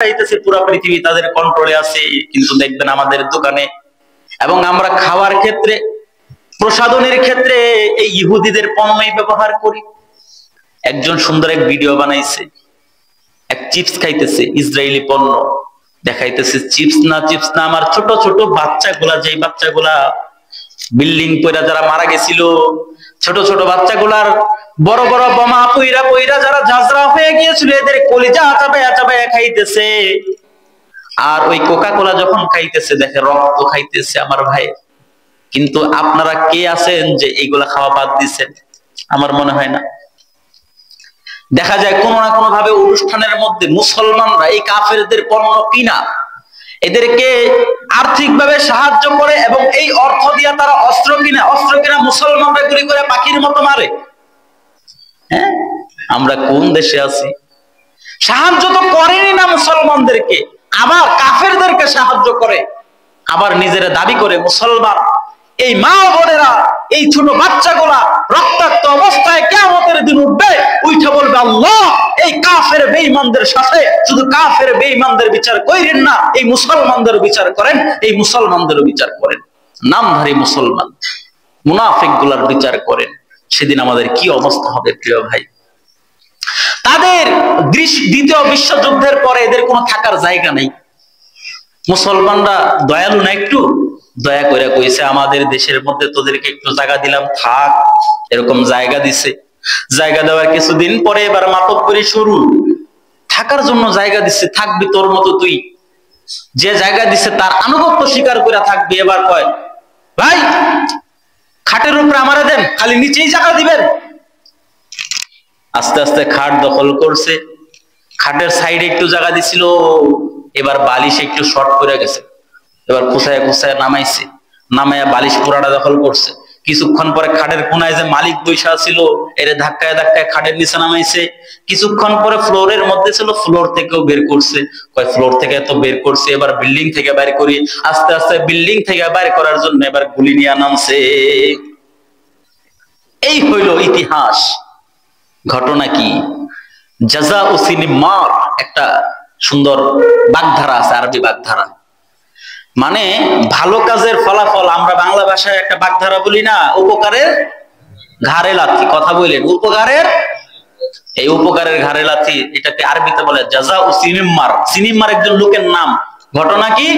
চাইতেছে পুরো পৃথিবী তাদের কন্ট্রোলে আছে, কিন্তু দেখবেন আমাদের দোকানে এবং আমরা খাওয়ার ক্ষেত্রে প্রসাধনের ক্ষেত্রে এই ইহুদিদের পণ্যই ব্যবহার করি। একজন সুন্দর এক ভিডিও বানাইছে, এক চিপস খাইতেছে, ইসরায়েলি পণ্য দেখাইতেছে। চিপস না আমার ছোট ছোট বাচ্চাগুলা, যেই বাচ্চাগুলা বিল্ডিং পয়রা যারা মারা গেছিল, ছোট ছোট বাচ্চাগুলার বড় বড় বোমা পয়রা পয়রা যারা ঝাঁঝরা হয়ে গিয়েছিল, এদের কলিজা চাবায়া চাবায়া খাইতেছে। আর ওই কোকা কোলা যখন খাইতেছে দেখে রক্ত খাইতেছে আমার ভাই। কিন্তু আপনারা কে আছেন যে এইগুলা খাওয়া বাদ দিচ্ছেন? আমার মনে হয় না। দেখা যায় কোনো না কোনো ভাবে অনুষ্ঠানের মধ্যে মুসলমানরা এই কাফেরদের পণ্য কিনা, এদেরকে আর্থিকভাবে সাহায্য করে এবং এই অর্থ দিয়ে তারা অস্ত্র কিনা মুসলমানরা গুলি করে পাখির মতো মারে। হ্যাঁ, আমরা কোন দেশে আছি? সাহায্য তো করেনি না মুসলমানদেরকে, আবার কাফেরদেরকে সাহায্য করে, আবার নিজেরা দাবি করে মুসলমান। এই মা বোনেরা, এই ছোট বাচ্চাগুলা রক্তাক্ত অবস্থায় কিয়ামতের দিন উঠবে, উঠে বলবে আল্লাহ এই কাফের বেঈমানদের সাথে শুধু কাফের বেঈমানদের বিচার করেন না, এই মুসলমানদের বিচার করেন, এই মুসলমানদেরও বিচার করেন। নামধারী মুসলমান মুনাফিক গুলার বিচার করেন। সেদিন আমাদের কি অবস্থা হবে প্রিয় ভাই? তাদের দ্বিতীয় বিশ্বযুদ্ধের পরে এদের কোনো থাকার জায়গা নেই। মুসলমানরা দয়ালু না, একটু দয়া করে কইছে আমাদের দেশের মধ্যে তোদেরকে একটু জায়গা দিলাম, থাক। এরকম জায়গা দিছে। জায়গা দেওয়ার কিছুদিন পরে এবার মাতব্বরি শুরু, থাকার জন্য জায়গা দিচ্ছে, থাকবি তোর মতো তুই। যে জায়গা দিচ্ছে তার আনুগত্য স্বীকার করে থাকবি। এবার কয় ভাই খাটের উপরে আমারে দেন, খালি নিচেই জায়গা দিবেন। আস্তে আস্তে খাট দখল করছে। খাটের সাইডে একটু জায়গা দিছিল, এবার বালিশ একটু শর্ট করে গেছে, এবার কুসায় কুসায় নামাইছে, নামাইয়া বালিশ পুরাটা দখল করছে। কিছুক্ষণ পরে খাটের কোনায় যে মালিক বৈশা ছিল এর ধাক্কায় ধাক্কায় খাটের নিচে নামাইছে। কিছুক্ষণ পরে ফ্লোরের মধ্যে ছিল, ফ্লোর থেকেও বের করছে। কয় ফ্লোর থেকে তো বের করছে, এবার বিল্ডিং থেকে বের করি। আস্তে আস্তে বিল্ডিং থেকে বের করার জন্য এবার গুলি নিয়ে নামছে। এই হইল ইতিহাস। ঘটনা কি? জাযা ও সিনিমার একটা সুন্দর বাগধারা আছে, আরবি বাগধারা। মানে ভালো কাজের ফলাফল, আমরা বাংলা ভাষায় একটা বাগধারা বলি না, উপকারের ঘাড়ে লাথি। কথা বললেন উপকারের, এই উপকারের ঘাড়ে লাথি, এটাকে আরবিতে বলে জাযা ও সিনিমার। সিনিমার একজন লোকের নাম। ঘটনা কি?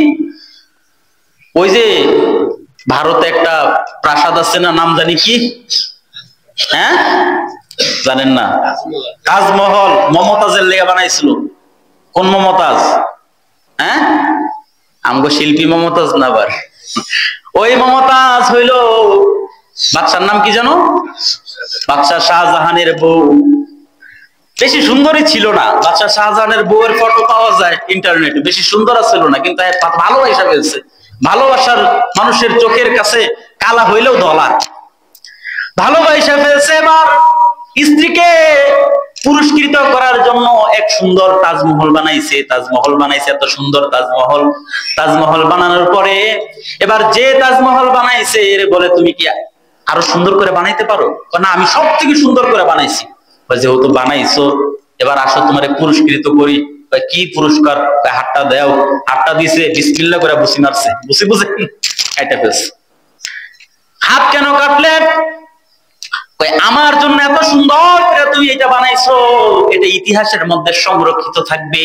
ওই যে ভারতে একটা প্রাসাদ আছে না, নাম জানি কি, হ্যাঁ জানেন না? তাজমহল মমতাজের লেগে বানাইছিল। কোন মমতাজ? হ্যাঁ, আমগো শিল্পী মমতাজ না, আবার ওই মমতাজ হইল বাদশার নাম কি জানো? বাদশা শাহজাহানের বউ। বেশি সুন্দরী ছিল না। বাদশা শাহজাহানের বউয়ের ফটো পাওয়া যায় ইন্টারনেটে, বেশি সুন্দর ছিল না, কিন্তু ভালোবাসা ফেলছে। ভালোবাসার মানুষের চোখের কাছে কালা হইলেও ধলা। ভালোবাসা ফেলছে। এবার স্ত্রীকে পুরস্কৃত করার জন্য এক সুন্দর তাজমহল বানাইছে। তাজমহল বানাইছে, এত সুন্দর তাজমহল। তাজমহল বানানোর পরে এবার যে তাজমহল বানাইছে এর বলে তুমি কি আরো সুন্দর করে বানাইতে পারো? না, আমি সব থেকে সুন্দর করে বানাইছি। যেহেতু বানাইছো এবার আসো তোমারে পুরস্কৃত করি। কি পুরস্কার? হাতটা দাও। হাতটা দিছে, বিসমিল্লাহ করে বুসি মারছে। বুসি বুঝে কাটা ফেলছে। হাত কেন কাটলেন? আমার জন্য এত সুন্দর করে তুমি এটা বানাইছো, এটা ইতিহাসের মধ্যে সংরক্ষিত থাকবে।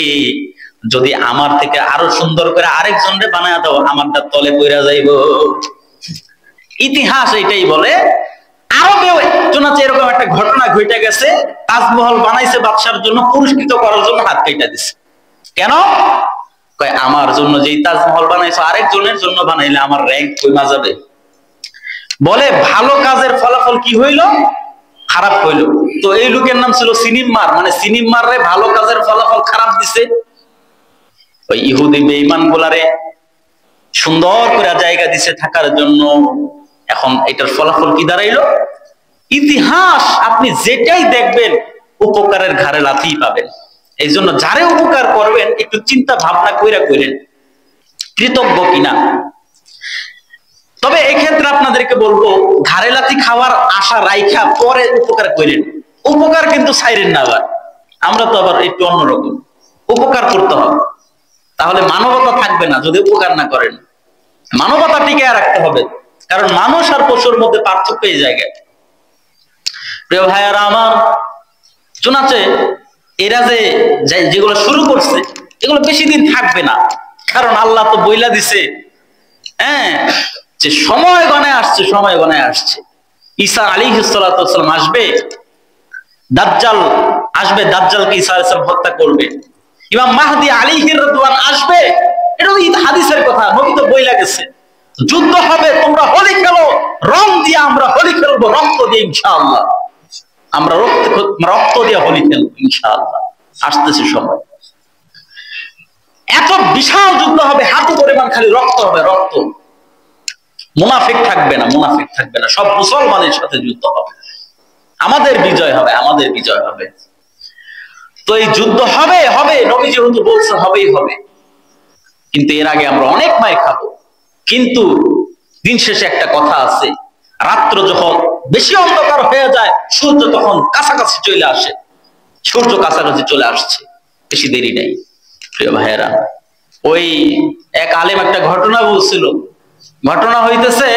যদি আমার থেকে আরো সুন্দর করে আরেকজনরে বানায় দাও, আমারটা তলে পড়া যাইব। ইতিহাস এটাই বলে। আরবেও এরকম একটা ঘটনা ঘটে গেছে। তাজমহল বানাইছে বাদশার জন্য, পুরস্কৃত করার জন্য হাত কেটে দিছে। কেন? কয় আমার জন্য যেই তাজমহল বানাইছো আরেকজনের জন্য বানাইলে আমার র‍্যাঙ্ক কমা যাবে। বলে ভালো কাজের ফলাফল কি হইল? খারাপ হইল। তো এই লোকের নাম ছিল সিনিমার, মানে সিনিমার রে ভালো কাজের ফলাফল খারাপ দিছে। ওই ইহুদি বেঈমান গুলারে সুন্দর করে জায়গা দিছে থাকার জন্য। এখন এটার ফলাফল কি দাঁড়াইলো? ইতিহাস আপনি যেটাই দেখবেন উপকারের ঘাড়ে লাথি পাবেন। এই জন্য যারে উপকার করবেন একটু চিন্তা ভাবনা কইরা করেন, কৃতজ্ঞ কিনা। তবে এক্ষেত্রে আপনাদেরকে বলবো, ঘাড়ে লাথি খাওয়ার আশা রাইখা পরে উপকার করেন। উপকার কিন্তু ছাইরেন না। আবার আমরা তো আবার একটু অন্যরকম, উপকার করতে হবে। তাহলে মানবতা থাকবে না যদি উপকার না করেন। মানবতা টিকে রাখতে হবে, কারণ মানুষ আর পশুর মধ্যে পার্থক্য এই জায়গায়। প্রিয় ভাইয়ারা আমার, শোনাচ্ছে এরা যেগুলো শুরু করছে এগুলো বেশি দিন থাকবে না, কারণ আল্লাহ তো বইলা দিছে, হ্যাঁ, যে সময় গণায় আসছে, সময় গণায় আসছে। ঈসা আলাইহিস সালাতু ওয়াস সালাম আসবে, দাজ্জাল আসবে, দাজ্জালকে ঈসা আলাইহিস সালাম হত্যা করবে, ইমাম মাহদী আলাইহির রিদওয়ান আসবে, এটা তো হাদিসের কথা, নবী তো বইলা গেছে। যুদ্ধ হবে, তোমরা হোলি খেলো, রং দিয়ে আমরা হোলি খেলবো, রক্ত দিয়ে ইনশাআল্লাহ, আমরা রক্ত দিয়ে হোলি খেলবো ইনশাআল্লাহ। আসতেছে সময়, এত বিশাল যুদ্ধ হবে, হাঁটু পরিমাণ খালি রক্ত হবে, রক্ত। মুনাফিক থাকবে না, মুনাফিক থাকবে না, সব মুসলমানের সাথে যুদ্ধ হবে, আমাদের বিজয় হবে, আমাদের বিজয় হবে। তো এই যুদ্ধ হবে, হবে, নবী যেহেতু বলছে হবেই হবে, কিন্তু এর আগে আমরা অনেক মার খাবো। কিন্তু দিন শেষে একটা কথা আছে, রাত্র যখন বেশি অন্ধকার হয়ে যায়, সূর্য তখন কাছাকাছি চলে আসে, সূর্য কাছাকাছি চলে আসছে, বেশি দেরি নাই। প্রিয় ভাইয়েরা, ওই এক আলেম একটা ঘটনা বলছিল, ঘটনা হইতেছে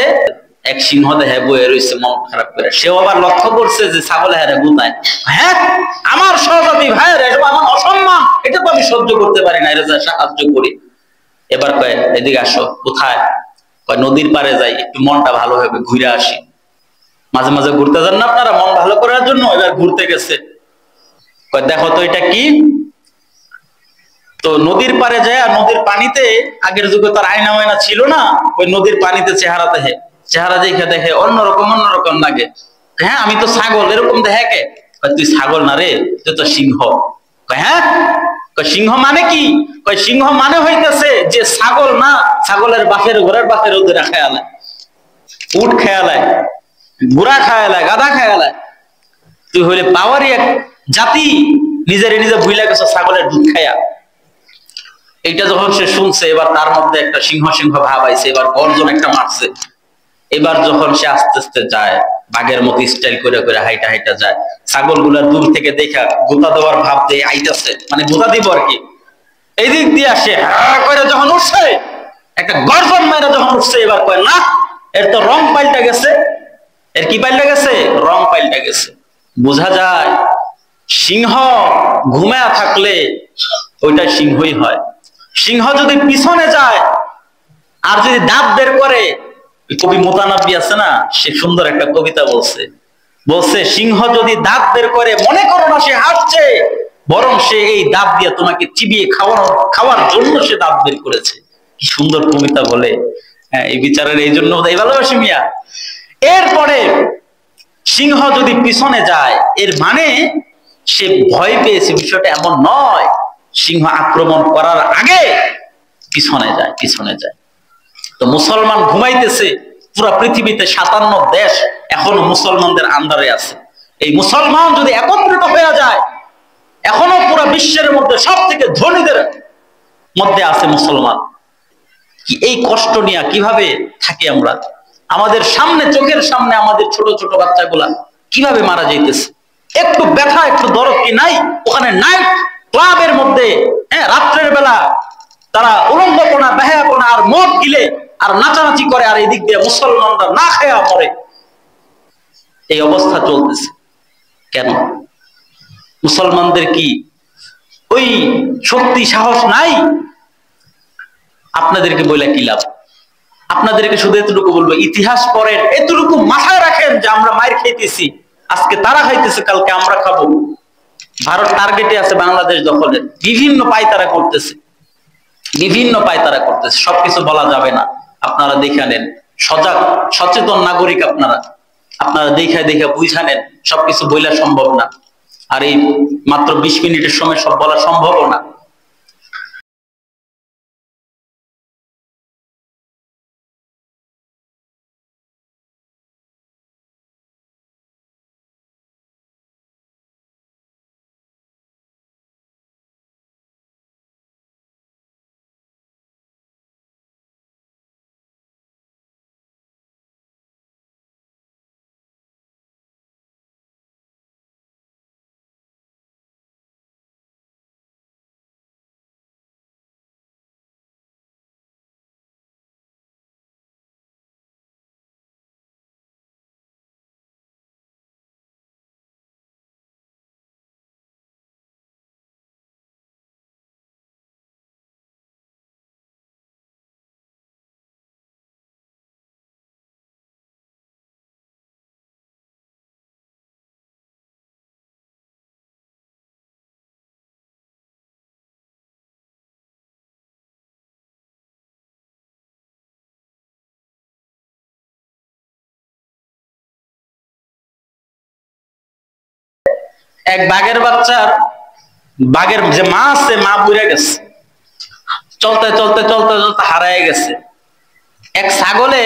এক সিংহ দেহে বয়ে রয়েছে মন খারাপ করে, সেও আবার লক্ষ্য করছে যে ছাগল হেরে গুতায়, হ্যাঁ আমার সহজাতি ভাইয়ের আমার অসম্মান, এটা তো আমি সহ্য করতে পারি না, এটা সাহায্য করি। এবার কয় এদিকে আসো। কোথায়? কয় নদীর পাড়ে যাই, একটু মনটা ভালো হবে, ঘুরে আসি। মাঝে মাঝে ঘুরতে যান না আপনারা মন ভালো করার জন্য? এবার ঘুরতে গেছে, কয় দেখো তো এটা কি। তো নদীর পাড়ে যায়, নদীর পানিতে, আগের যুগে তার আয়না মায়না ছিল না, ওই নদীর পানিতে চেহারা দেখে দেখে অন্যরকম অন্যরকম লাগে। হ্যাঁ আমি তো ছাগল, এরকম দেখে কে? তুই ছাগল না রে, তুই তো সিংহ। হ্যাঁ, সিংহ মানে কি? সিংহ মানে হইতেছে যে ছাগল না, ছাগলের বাপের ঘোড়ার বাপের ওদের খেয়ালায়, উট খেয়ালায়, ঘোড়া খেয়ালায়, গাধা খেয়ালায়, তুই হইলে পাওয়ারই এক জাতি, নিজের নিজে ভুইলা গেছ ছাগলের দুধ খায়া। এইটা যখন সে শুনছে, এবার তার মধ্যে একটা সিংহ সিংহ ভাব আইছে, এবার গর্জন একটা মারছে। এবার যখন সে আস্তে আস্তে যায়, বাঘের মতো স্টাইল করে করে হাইটা হাইটা যায়, ছাগল গুলা দূর থেকে দেখা গোতা দেওয়ার ভাব দিয়ে আইতাছে, মানে গোতা দিব আর কি। এই দিক দিয়ে আসে করে যখন উঠছে, একটা গর্জন মেরে যখন উঠছে, এবার কয় না, এর তো রং পাল্টা গেছে। এর কি পাল্টা গেছে? রং পাল্টা গেছে। বোঝা যায় সিংহ ঘুমায়া থাকলে ওইটা সিংহই হয়। সিংহ যদি পিছনে যায় আর যদি দাঁত বের করে, কবি মোতানাব্বি আছে না, সে সুন্দর একটা কবিতা বলছে, বলছে সিংহ যদি দাঁত বের করে, মনে করো না সে হাসছে, বরং সে এই দাঁত দিয়ে তোমাকে চিবিয়ে খাওয়ার জন্য সে দাঁত বের করেছে। কি সুন্দর কবিতা বলে। হ্যাঁ, এই বিচারের এই জন্য এই ভালোবাসি মিয়া। এরপরে সিংহ যদি পিছনে যায়, এর মানে সে ভয় পেয়েছে, বিষয়টা এমন নয়। সিংহ আক্রমণ করার আগে পিছনে যায়, পিছনে যায়। তো মুসলমান ঘুমাইতেছে, পুরো পৃথিবীতে 57 দেশ এখনো মুসলমানদের আন্ডারে আছে। এই মুসলমান যদি একত্রিত হয়ে যায়, এখনো পুরো বিশ্বের মধ্যে সব থেকে ধনীদের মধ্যে আছে মুসলমান। কি এই কষ্ট নিয়ে কিভাবে থাকি আমরা? আমাদের সামনে, চোখের সামনে আমাদের ছোট ছোট বাচ্চাগুলা কিভাবে মারা যাইতেছে, একটু ব্যথা একটু দরদ কি নাই? ওখানে নাইট ক্লাবের মধ্যে, হ্যাঁ, রাত্রের বেলা তারা উলঙ্গপনা, বেহায়াপনা আর মদ গিলে আর নাচানাচি করে, আর এই দিক দিয়ে মুসলমানরা না খেয়া মরে। এই অবস্থা চলতেছে কেন? মুসলমানদের কি ওই শক্তি সাহস নাই? আপনাদেরকে বলে কি লাভ? আপনাদেরকে শুধু এতটুকু বলবো, ইতিহাস পড়েন, এতটুকু মাথায় রাখেন যে আমরা মায়ের খাইতেছি, আজকে তারা খাইতেছে, কালকে আমরা খাবো। ভারত টার্গেটে আছে বাংলাদেশ দখলের, বিভিন্ন পায়তারা করতেছে, বিভিন্ন পায়তারা করতেছে। সবকিছু বলা যাবে না, আপনারা দেখে নেন, সজাগ সচেতন নাগরিক আপনারা, আপনারা দেখে দেখে বুঝা নেন, সবকিছু বলা সম্ভব না। আর এই মাত্র 20 মিনিটের সময় সব বলা সম্ভব না। এক বাঘের যে মা আছে, মা বুড়ে গেছে, চলতে চলতে চলতে চলতে হারায় গেছে। এক ছাগলে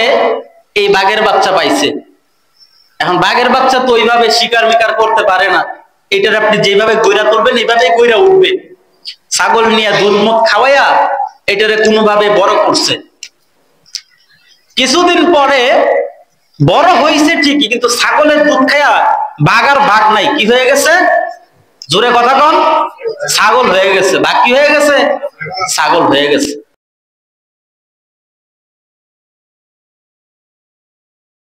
এই বাঘের বাচ্চা পাইছে। এখন বাঘের বাচ্চা তো ওইভাবে শিকার মিকার করতে পারে না, এটার আপনি যেভাবে গইরা তুলবেন এইভাবে গইরা উঠবে। ছাগল নিয়ে দুধ মুখ খাওয়াইয়া এটারে কোনোভাবে বড় করছে। কিছুদিন পরে বড় হয়েছে ঠিকই, কিন্তু ছাগলের দুধ খাইয়া বাঘ আর বাঘ নাই, কি হয়ে গেছে? জোরে কথা কন, ছাগল হয়ে গেছে। বাঘ কি হয়ে গেছে? ছাগল হয়ে গেছে।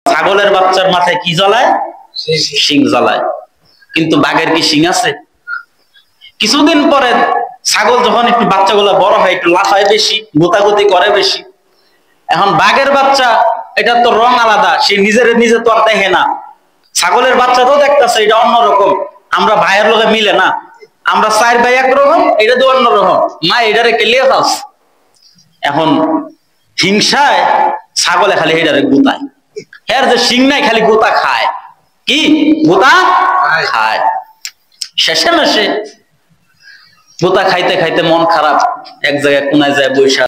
ছাগলের বাচ্চার মাথায় কি জ্বলায়? শিং জ্বলায়। কিন্তু বাঘের কি শিং আছে? কিছুদিন পরে ছাগল যখন একটু বাচ্চাগুলো বড় হয়, একটু লাফায় বেশি, গোতাগুতি করে বেশি। এখন বাঘের বাচ্চা, এটা তো রং আলাদা, সে নিজে তো আর দেখে না। ছাগলের বাচ্চা তো দেখতেছে এটা অন্যরকম, আমরা ভাইয়ের লোকে মিলে না, আমরা চার ভাই একরকম, এটা তো অন্যরকম, মা এটারে কেলিয়ে খাস। এখন হিংসায় ছাগলে খালি এটারে গোতায়, এর যে শিং নাই খালি গোতা খায়। কি গোতা খায়? শেষে মেশে গোতা খাইতে খাইতে মন খারাপ, এক জায়গায় কোনায় যায় বৈশা।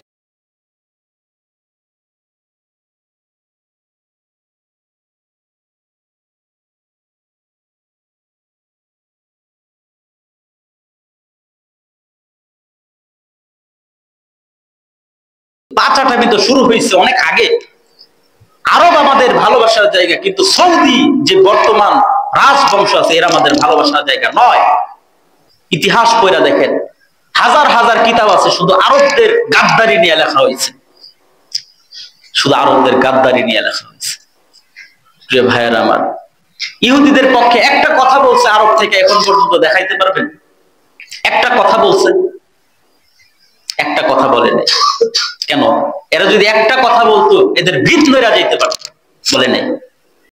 পাচাটামি তো শুরু হয়েছে অনেক আগে। আরব আমাদের ভালোবাসার জায়গা, কিন্তু সৌদি যে বর্তমান রাজবংশ আছে এরা আমাদের ভালোবাসার জায়গা নয়। ইতিহাস পড়া দেখেন, হাজার হাজার কিতাব আছে শুধু আরবদের গাদ্দারি নিয়ে লেখা হয়েছে, শুধু আরবদের গাদ্দারি নিয়ে লেখা হয়েছে। প্রিয় ভাইয়েরা আমার, ইহুদিদের পক্ষে একটা কথা বলছে আরব থেকে এখন পর্যন্ত দেখাইতে পারবেন? একটা কথা বলছে? একটা কথা বলেনি। কেন? এরা যদি একটা কথা বলতো এদের ভিত লইরা যাইতে পারত, বলে নাই।